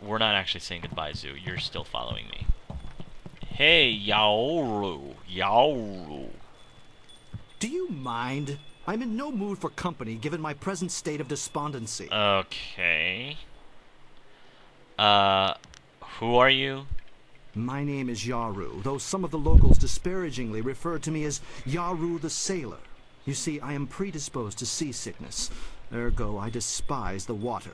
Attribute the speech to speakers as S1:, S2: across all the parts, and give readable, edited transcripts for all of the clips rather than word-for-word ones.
S1: we're not actually saying goodbye, Zoo. You're still following me. Hey, Yaoru. Yaoru.
S2: Do you mind? I'm in no mood for company given my present state of despondency.
S1: Okay. Who are you?
S2: My name is Yaru, though some of the locals disparagingly refer to me as Yaru the Sailor. You see, I am predisposed to seasickness. Ergo, I despise the water.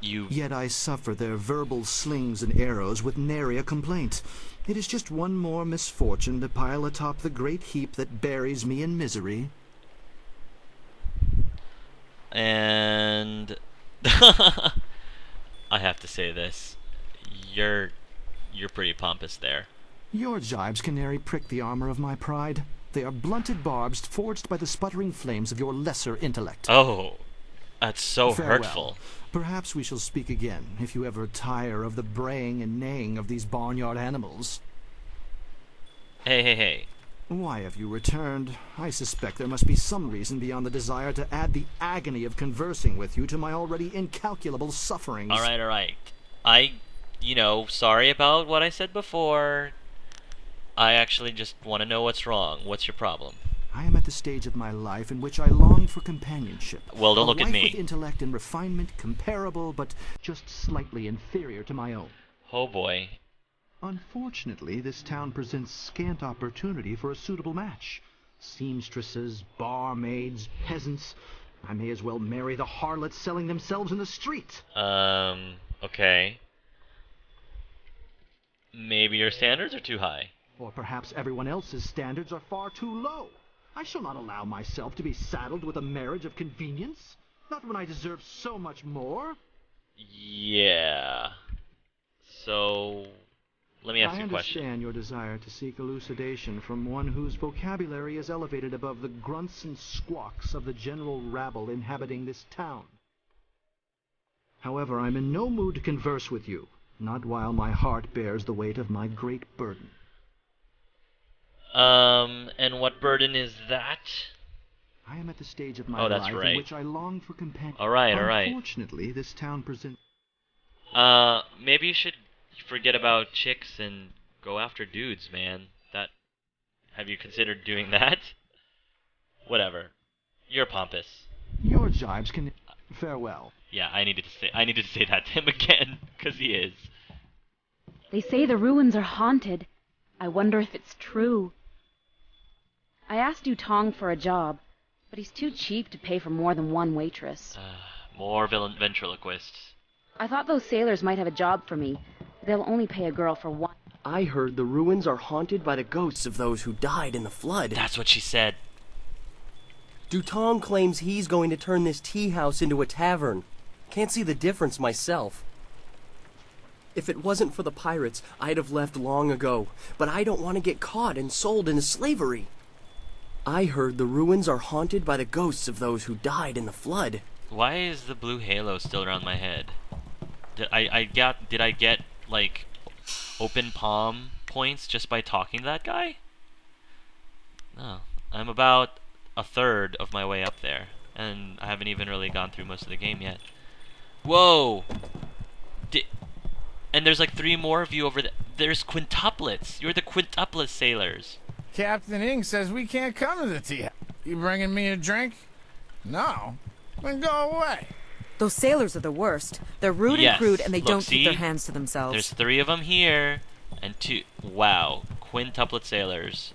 S2: Yet I suffer their verbal slings and arrows with nary a complaint. It is just one more misfortune to pile atop the great heap that buries me in misery.
S1: And I have to say this. You're pretty pompous there.
S2: Your jibes can nary prick the armor of my pride. They are blunted barbs forged by the sputtering flames of your lesser intellect.
S1: Oh, that's so
S2: Farewell.
S1: hurtful.
S2: Perhaps we shall speak again, if you ever tire of the braying and neighing of these barnyard animals.
S1: Hey.
S2: Why have you returned? I suspect there must be some reason beyond the desire to add the agony of conversing with you to my already incalculable sufferings.
S1: Alright. Sorry about what I said before. I actually just want to know what's wrong. What's your problem?
S2: I am at the stage of my life in which I long for companionship.
S1: Well, don't look at me.
S2: A life with intellect and refinement comparable, but just slightly inferior to my own.
S1: Oh boy.
S2: Unfortunately, this town presents scant opportunity for a suitable match. Seamstresses, barmaids, peasants. I may as well marry the harlots selling themselves in the street.
S1: Okay. Maybe your standards are too high.
S2: Or perhaps everyone else's standards are far too low. I shall not allow myself to be saddled with a marriage of convenience. Not when I deserve so much more.
S1: Yeah. So, let me ask you a question.
S2: I understand your desire to seek elucidation from one whose vocabulary is elevated above the grunts and squawks of the general rabble inhabiting this town. However, I'm in no mood to converse with you, not while my heart bears the weight of my great burden.
S1: And what burden is that?
S2: I am at the stage of my life in which I long for companionship.
S1: Alright.
S2: Unfortunately, this town presents...
S1: Maybe you should forget about chicks and go after dudes, man. Have you considered doing that? Whatever. You're pompous.
S2: Your jibes can... Farewell.
S1: Yeah, I needed to say that to him again, because he is.
S3: They say the ruins are haunted. I wonder if it's true. I asked Dutong for a job, but he's too cheap to pay for more than one waitress.
S1: More ventriloquists.
S3: I thought those sailors might have a job for me. They'll only pay a girl for one.
S4: I heard the ruins are haunted by the ghosts of those who died in the flood.
S1: That's what she said.
S4: Dutong claims he's going to turn this tea house into a tavern. Can't see the difference myself. If it wasn't for the pirates, I'd have left long ago, but I don't want to get caught and sold into slavery. I heard the ruins are haunted by the ghosts of those who died in the flood.
S1: Why is the blue halo still around my head? Did I get like open palm points just by talking to that guy? No. I'm about a third of my way up there, and I haven't even really gone through most of the game yet. Whoa! And there's like 3 more of you over there. There's quintuplets. You're the quintuplet sailors.
S5: Captain Ing says we can't come to the tea house. You bringing me a drink? No. Then go away.
S6: Those sailors are the worst. They're rude and crude, and they don't keep their hands to themselves.
S1: There's 3 of them here, and 2. Wow, quintuplet sailors.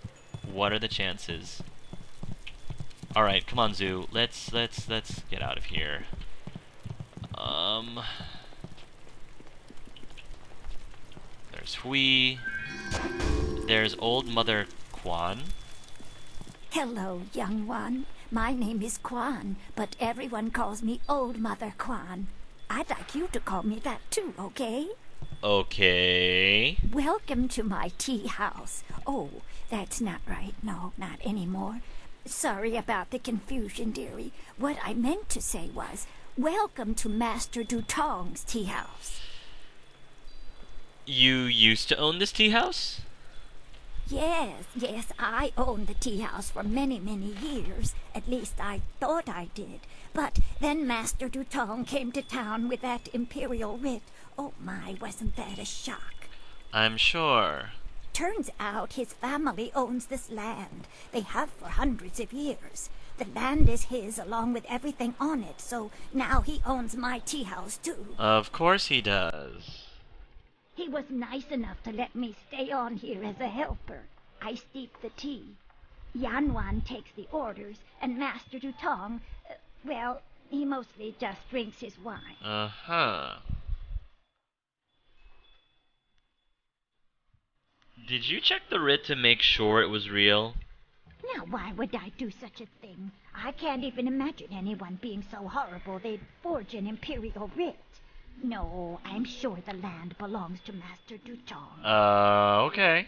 S1: What are the chances? All right, come on, Zoo. Let's get out of here. There's Hui. There's old Mother Quan.
S7: Hello, young one. My name is Quan, but everyone calls me Old Mother Quan. I'd like you to call me that too, okay?
S1: Okay.
S7: Welcome to my tea house. Oh, that's not right. No, not anymore. Sorry about the confusion, dearie. What I meant to say was, welcome to Master Dutong's tea house.
S1: You used to own this tea house?
S7: Yes, I owned the tea house for many, many years. At least I thought I did. But then Master Dutong came to town with that imperial writ. Oh my, wasn't that a shock?
S1: I'm sure.
S7: Turns out his family owns this land. They have for hundreds of years. The land is his along with everything on it, so now he owns my tea house too.
S1: Of course he does.
S7: He was nice enough to let me stay on here as a helper. I steep the tea. Yanwan takes the orders, and Master Dutong, well, he mostly just drinks his wine.
S1: Uh-huh. Did you check the writ to make sure it was real?
S7: Now, why would I do such a thing? I can't even imagine anyone being so horrible they'd forge an imperial writ. No, I'm sure the land belongs to Master Dutong.
S1: Okay.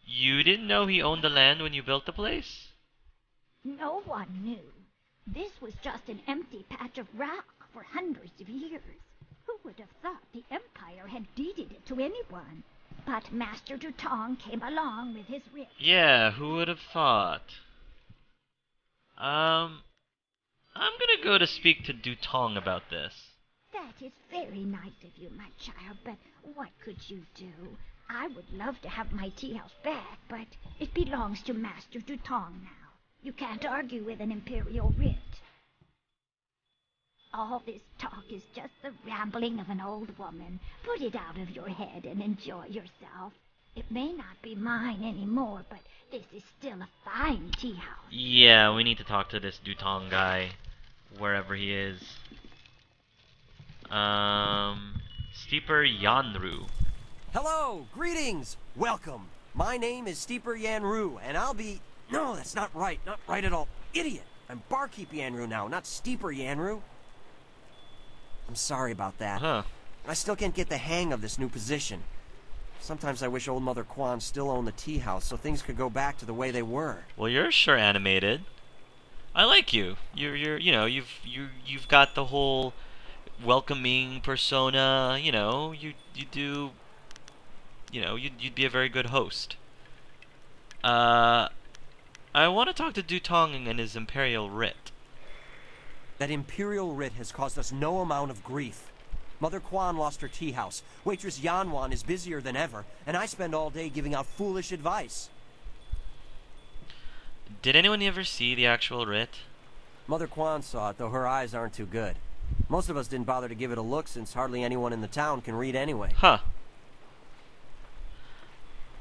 S1: You didn't know he owned the land when you built the place?
S7: No one knew. This was just an empty patch of rock for hundreds of years. Who would have thought the Empire had deeded it to anyone? But Master Dutong came along with his writ.
S1: Yeah, who would have thought? I'm gonna go to speak to Dutong about this.
S7: That is very nice of you, my child, but what could you do? I would love to have my tea house back, but it belongs to Master Dutong now. You can't argue with an imperial writ. All this talk is just the rambling of an old woman. Put it out of your head and enjoy yourself. It may not be mine anymore, but this is still a fine tea house.
S1: Yeah, we need to talk to this Dutong guy, wherever he is. Steeper Yanru.
S4: Hello, greetings, welcome. My name is Steeper Yanru, and I'll be... No, that's not right at all. Idiot! I'm Barkeep Yanru now, not Steeper Yanru. I'm sorry about that.
S1: Huh.
S4: I still can't get the hang of this new position. Sometimes I wish old Mother Quan still owned the tea house so things could go back to the way they were.
S1: Well, you're sure animated. I like you. You've got the whole welcoming persona. You'd be a very good host. I want to talk to Dutong and his imperial writ.
S4: That imperial writ has caused us no amount of grief. Mother Quan lost her tea house, waitress Yanwan is busier than ever, and I spend all day giving out foolish advice.
S1: Did anyone ever see the actual writ?
S4: Mother Quan saw it, though her eyes aren't too good. Most of us didn't bother to give it a look since hardly anyone in the town can read anyway.
S1: Huh.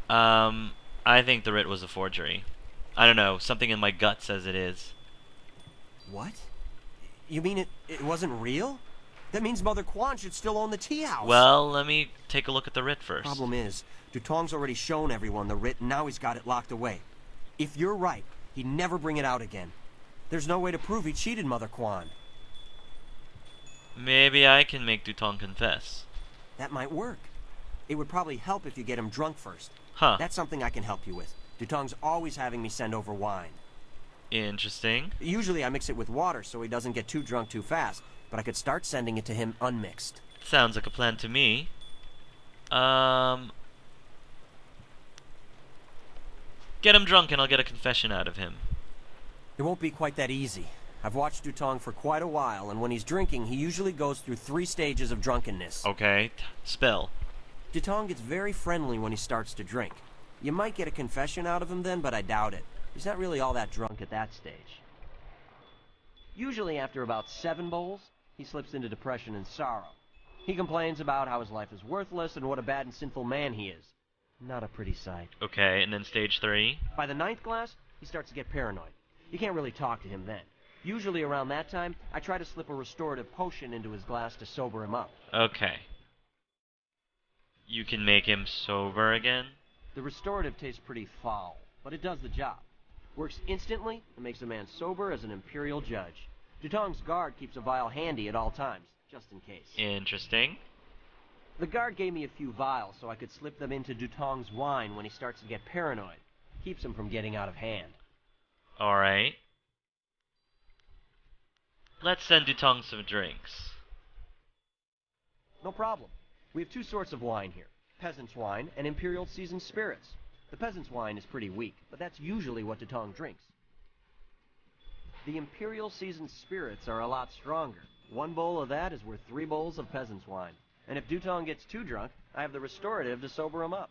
S1: I think the writ was a forgery. I don't know, something in my gut says it is.
S4: What? You mean it wasn't real? That means Mother Quan should still own the tea house.
S1: Well, let me take a look at the writ first.
S4: Problem is, Dutong's already shown everyone the writ and now he's got it locked away. If you're right, he'd never bring it out again. There's no way to prove he cheated Mother Quan.
S1: Maybe I can make Dutong confess.
S4: That might work. It would probably help if you get him drunk first.
S1: Huh.
S4: That's something I can help you with. Dutong's always having me send over wine.
S1: Interesting.
S4: Usually I mix it with water so he doesn't get too drunk too fast, but I could start sending it to him unmixed.
S1: Sounds like a plan to me. Get him drunk and I'll get a confession out of him.
S4: It won't be quite that easy. I've watched Dutong for quite a while, and when he's drinking, he usually goes through 3 stages of drunkenness.
S1: Okay, spill.
S4: Dutong gets very friendly when he starts to drink. You might get a confession out of him then, but I doubt it. He's not really all that drunk at that stage. Usually after about 7 bowls, he slips into depression and sorrow. He complains about how his life is worthless and what a bad and sinful man he is. Not a pretty sight.
S1: Okay, and then stage 3?
S4: By the 9th glass, he starts to get paranoid. You can't really talk to him then. Usually around that time, I try to slip a restorative potion into his glass to sober him up.
S1: Okay. You can make him sober again?
S4: The restorative tastes pretty foul, but it does the job. Works instantly and makes a man sober as an imperial judge. Dutong's guard keeps a vial handy at all times, just in case.
S1: Interesting.
S4: The guard gave me a few vials so I could slip them into Dutong's wine when he starts to get paranoid. Keeps him from getting out of hand.
S1: Alright. Let's send Dutong some drinks.
S4: No problem. We have 2 sorts of wine here. Peasant's wine and imperial seasoned spirits. The peasant's wine is pretty weak, but that's usually what Dutong drinks. The Imperial seasoned spirits are a lot stronger. 1 bowl of that is worth 3 bowls of peasant's wine. And if Dutong gets too drunk, I have the restorative to sober him up.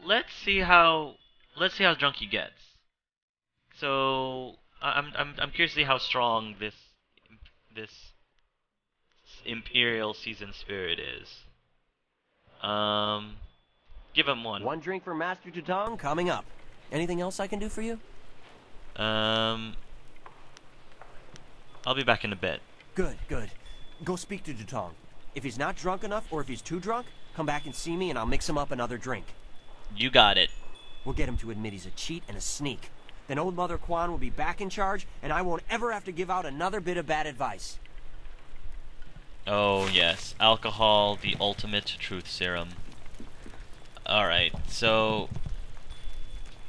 S1: Let's see how drunk he gets. So I'm curious to see how strong this Imperial seasoned spirit is. Give him 1.
S4: 1 drink for Master Dutong coming up. Anything else I can do for you?
S1: I'll be back in a bit.
S4: Good, good. Go speak to Dutong. If he's not drunk enough, or if he's too drunk, come back and see me and I'll mix him up another drink.
S1: You got it.
S4: We'll get him to admit he's a cheat and a sneak. Then old Mother Quan will be back in charge, and I won't ever have to give out another bit of bad advice.
S1: Oh, yes. Alcohol, the ultimate truth serum. Alright, so...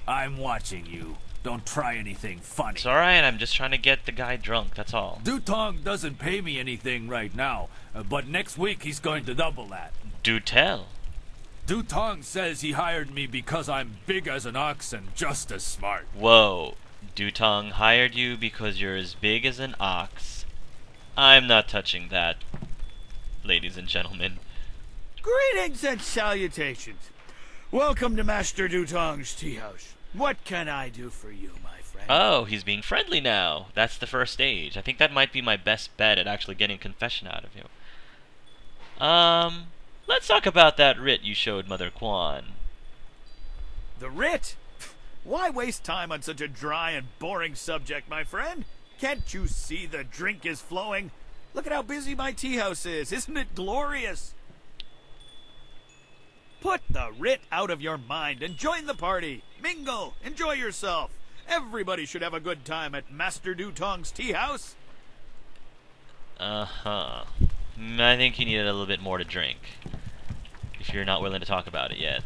S8: I'm watching you. Don't try anything funny.
S1: It's alright, I'm just trying to get the guy drunk, that's all.
S8: Dutong doesn't pay me anything right now, but next week he's going to double that.
S1: Do tell.
S8: Dutong says he hired me because I'm big as an ox and just as smart.
S1: Whoa. Dutong hired you because you're as big as an ox. I'm not touching that, ladies and gentlemen.
S9: Greetings and salutations. Welcome to Master Dutong's tea house. What can I do for you, my friend?
S1: Oh, he's being friendly now. That's the first stage. I think that might be my best bet at actually getting a confession out of you. Let's talk about that writ you showed Mother Quan.
S9: The writ? Why waste time on such a dry and boring subject, my friend? Can't you see the drink is flowing? Look at how busy my tea house is. Isn't it glorious? Put the writ out of your mind and join the party. Mingle. Enjoy yourself. Everybody should have a good time at Master Dutong's tea house.
S1: Uh-huh. I think you needed a little bit more to drink. If you're not willing to talk about it yet.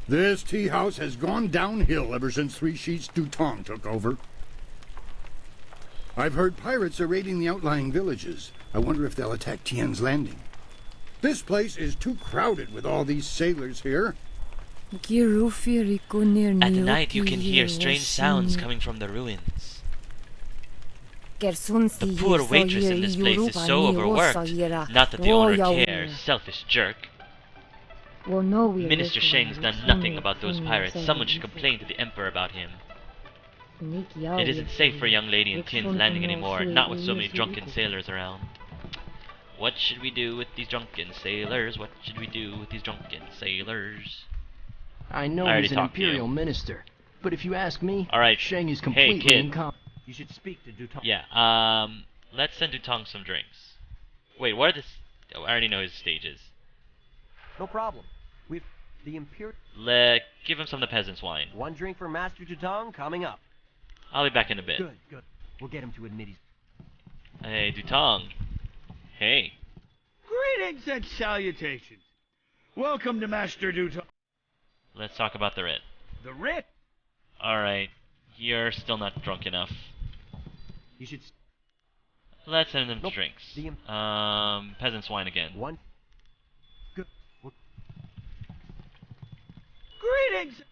S10: This tea house has gone downhill ever since Three Sheets Dutong took over. I've heard pirates are raiding the outlying villages. I wonder if they'll attack Tien's Landing. This place is too crowded with all these sailors here.
S1: At night you can hear strange sounds coming from the ruins. The poor waitress in this place is so overworked. Not that the owner cares, selfish jerk. Minister Sheng's done nothing about those pirates. Someone should complain to the Emperor about him. It isn't safe for a young lady in Tien's Landing anymore, not with so many drunken sailors around. What should we do with these drunken sailors? What should we do with these drunken sailors?
S2: I know he's an Imperial minister, but if you ask me, Sheng is completely incompetent.
S4: You should speak to Dutong.
S1: Yeah, let's send Dutong some drinks. Wait, what are the... Oh, I already know his stages.
S4: No problem. We've... The Imperial...
S1: Give him some of the peasant's wine.
S4: 1 drink for Master Dutong coming up.
S1: I'll be back in a bit.
S4: Good, good. We'll get him to admit he's...
S1: Hey, Dutong. Hey.
S9: Greetings and salutations. Welcome to Master Dutong.
S1: Let's talk about the writ.
S9: The writ?
S1: Alright. You're still not drunk enough.
S4: You should...
S1: Let's send them drinks. Peasant's wine again.
S4: 1. Good.
S9: Greetings!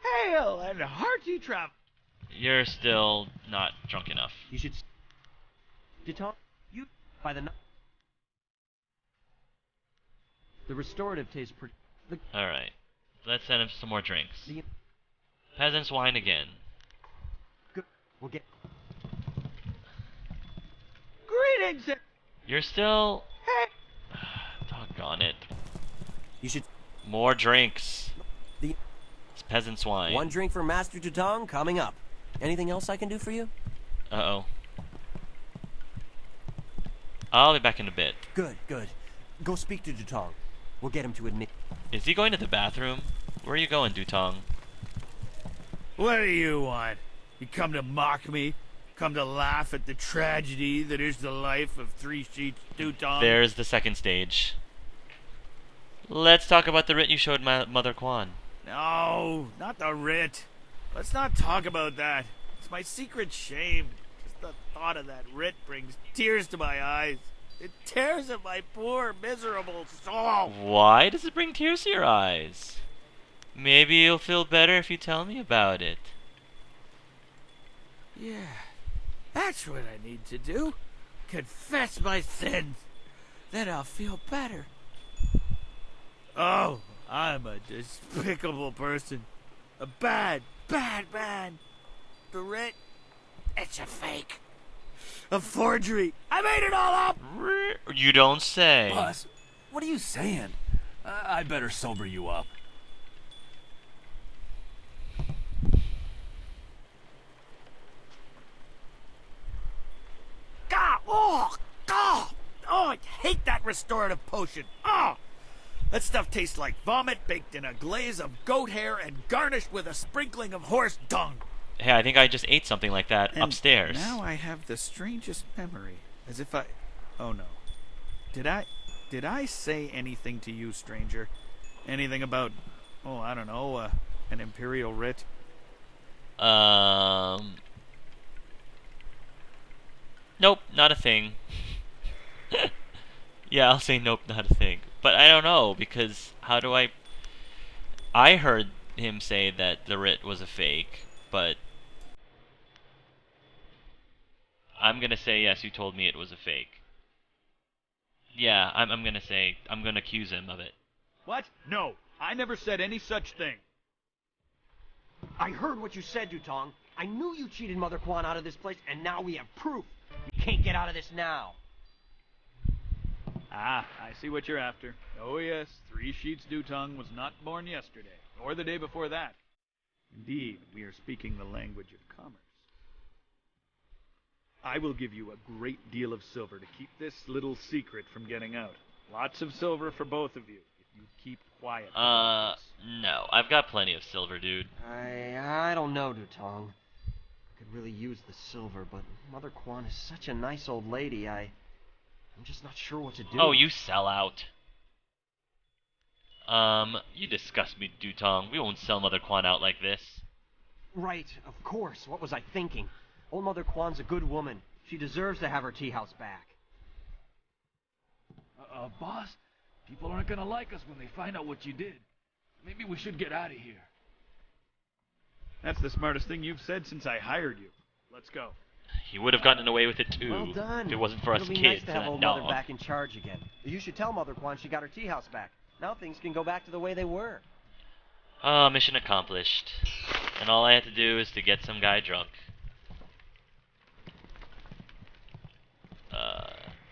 S9: Hail and hearty travel.
S1: You're still not drunk enough.
S4: You should... Dutong, you... By the... The restorative tastes pretty...
S1: Alright. Let's send him some more drinks. Peasant's wine again.
S4: Good. We'll get...
S9: Greetings!
S1: You're still... Doggone it.
S4: You should...
S1: More drinks. It's peasant's wine.
S4: 1 drink for Master Dutong coming up. Anything else I can do for you?
S1: Uh-oh. I'll be back in a bit.
S4: Good, good. Go speak to Dutong. We'll get him to admit...
S1: Is he going to the bathroom? Where are you going, Dutong?
S9: What do you want? You come to mock me? Come to laugh at the tragedy that is the life of Three Sheets Dutong?
S1: There's the second stage. Let's talk about the writ you showed Mother Quan.
S9: No, not the writ. Let's not talk about that. It's my secret shame. Just The thought of that writ brings tears to my eyes. It tears at my poor, miserable soul.
S1: Why does it bring tears to your eyes? Maybe you'll feel better if you tell me about it.
S9: Yeah, that's what I need to do. Confess my sins. Then I'll feel better. Oh, I'm a despicable person. A bad, bad man. The writ, it's a fake. A forgery. I made it all up.
S1: You don't say.
S8: Boss, what are you saying? I better sober you up.
S9: God, oh, God. Oh, I hate that restorative potion. Oh, that stuff tastes like vomit baked in a glaze of goat hair and garnished with a sprinkling of horse dung.
S1: Hey, I think I just ate something like that
S9: And
S1: upstairs.
S9: Now I have the strangest memory. As if I... Oh, no. Did I say anything to you, stranger? Anything about... Oh, I don't know, an imperial writ?
S1: Nope, not a thing. Yeah, I'll say nope, not a thing. But I don't know, because how do I heard him say that the writ was a fake, but I'm gonna say yes, you told me it was a fake. Yeah, I'm gonna accuse him of it.
S9: What? No, I never said any such thing.
S11: I heard what you said, Dutong. I knew you cheated Mother Quan out of this place, and now we have proof. You can't get out of this now.
S9: Ah, I see what you're after. Oh yes, Three Sheets Dutong was not born yesterday, or the day before that. Indeed, we are speaking the language of commerce. I will give you a great deal of silver to keep this little secret from getting out. Lots of silver for both of you, if you keep quiet.
S1: No. I've got plenty of silver, dude.
S11: I don't know, Dutong. Could really use the silver, but Mother Quan is such a nice old lady, I'm just not sure what to do.
S1: Oh, you sell out. You disgust me, Dutong. We won't sell Mother Quan out like this.
S11: Right, of course. What was I thinking? Old Mother Quan's a good woman. She deserves to have her tea house back.
S8: Boss, people aren't gonna like us when they find out what you did. Maybe we should get out of here.
S9: That's the smartest thing you've said since I hired you. Let's go.
S1: He would have gotten away with it too.
S11: Well done.
S1: If it wasn't for us
S11: It'll be
S1: kids
S11: nice to have
S1: and
S11: old
S1: that
S11: Mother
S1: dog.
S11: back in charge again. You should tell Mother Quan she got her tea house back. Now things can go back to the way they were.
S1: Mission accomplished. And all I had to do is to get some guy drunk.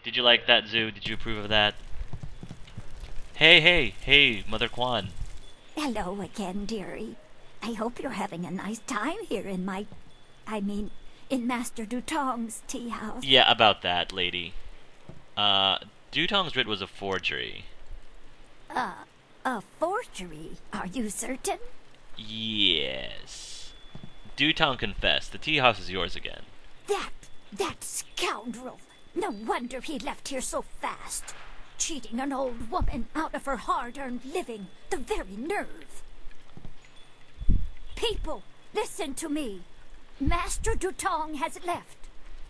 S1: Did you like that, Zoo? Did you approve of that? Hey, Mother Quan.
S7: Hello again, dearie. I hope you're having a nice time here in in Master Dutong's tea house.
S1: Yeah, about that, lady. Dutong's writ was a forgery.
S7: A forgery? Are you certain?
S1: Yes. Dutong confessed. The tea house is yours again.
S7: That scoundrel! No wonder he left here so fast. Cheating an old woman out of her hard-earned living. The very nerve. People, listen to me. Master Dutong has left.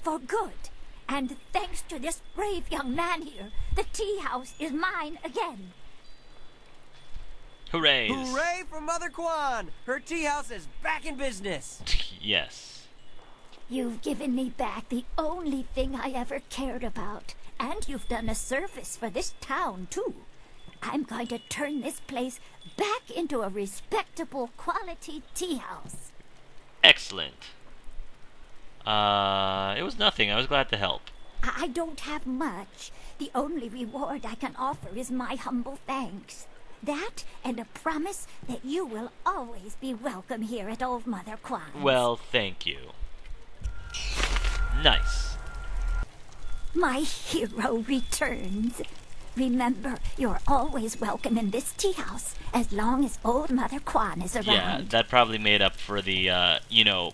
S7: For good. And thanks to this brave young man here, the tea house is mine again.
S1: Hooray!
S11: Hooray for Mother Quan! Her tea house is back in business.
S1: Yes.
S7: You've given me back the only thing I ever cared about. And you've done a service for this town, too. I'm going to turn this place back into a respectable quality tea house.
S1: Excellent. It was nothing. I was glad to help.
S7: I don't have much. The only reward I can offer is my humble thanks. That and a promise that you will always be welcome here at Old Mother Quan's.
S1: Well, thank you. Nice.
S7: My hero returns. Remember, you're always welcome in this tea house as long as Old Mother Quan is around.
S1: Yeah, that probably made up for the,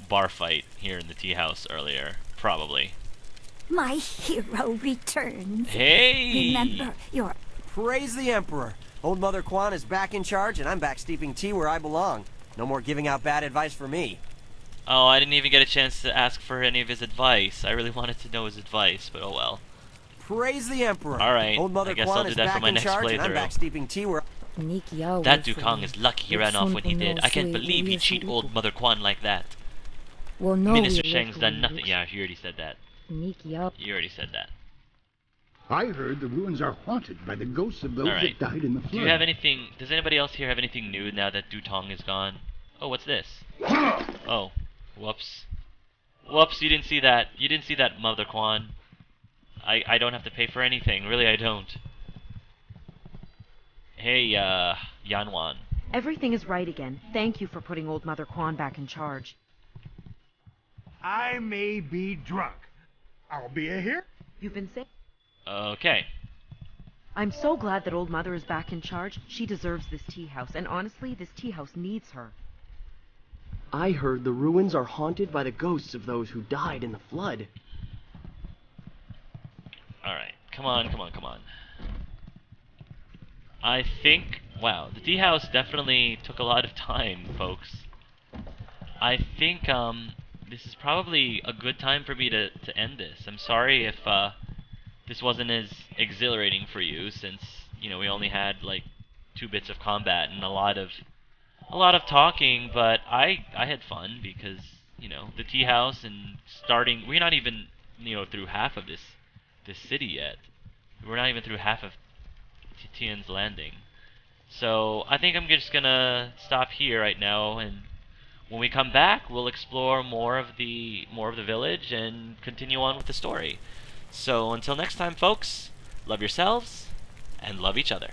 S1: bar fight here in the tea house earlier. Probably.
S7: My hero returns.
S1: Hey!
S7: Remember, you're...
S11: Praise the Emperor. Old Mother Quan is back in charge, and I'm back steeping tea where I belong. No more giving out bad advice for me.
S1: Oh, I didn't even get a chance to ask for any of his advice. I really wanted to know his advice, but oh well.
S4: Praise the Emperor.
S1: Alright,
S4: Old Mother
S1: I guess
S4: Kwan
S1: I'll do
S4: is
S1: that for
S4: back
S1: my
S4: in
S1: next
S4: charge, and I'm
S1: playthrough.
S4: back steeping tea where...
S1: That Dukong is lucky he ran off when he did. I can't believe he cheat old Mother Kwan like that. Minister Shang's done nothing. Yeah, you already said that. You already said that.
S10: I heard the ruins are haunted by the ghosts of those that died in the flood.
S1: Do you have anything... Does anybody else here have anything new now that Dutong is gone? Oh, what's this? Oh. Whoops. Whoops, you didn't see that. You didn't see that, Mother Kwan. I don't have to pay for anything. Really, I don't. Hey, Yanwan.
S6: Everything is right again. Thank you for putting old Mother Kwan back in charge.
S12: I may be drunk. I'll be a here.
S6: You've been sick?
S1: Okay.
S6: I'm so glad that old Mother is back in charge. She deserves this tea house, and honestly, this tea house needs her.
S4: I heard the ruins are haunted by the ghosts of those who died in the flood.
S1: Alright, come on, come on, come on. I think... Wow, the tea house definitely took a lot of time, folks. I think, this is probably a good time for me to end this. I'm sorry if, this wasn't as exhilarating for you, since, you know, we only had, like, 2 bits of combat and a lot of talking, but I had fun because, you know, the tea house and starting... We're not even, you know, through half of this city yet. We're not even through half of Tian's Landing. So I think I'm just gonna stop here right now, and when we come back, we'll explore more of the village and continue on with the story. So until next time, folks, love yourselves and love each other.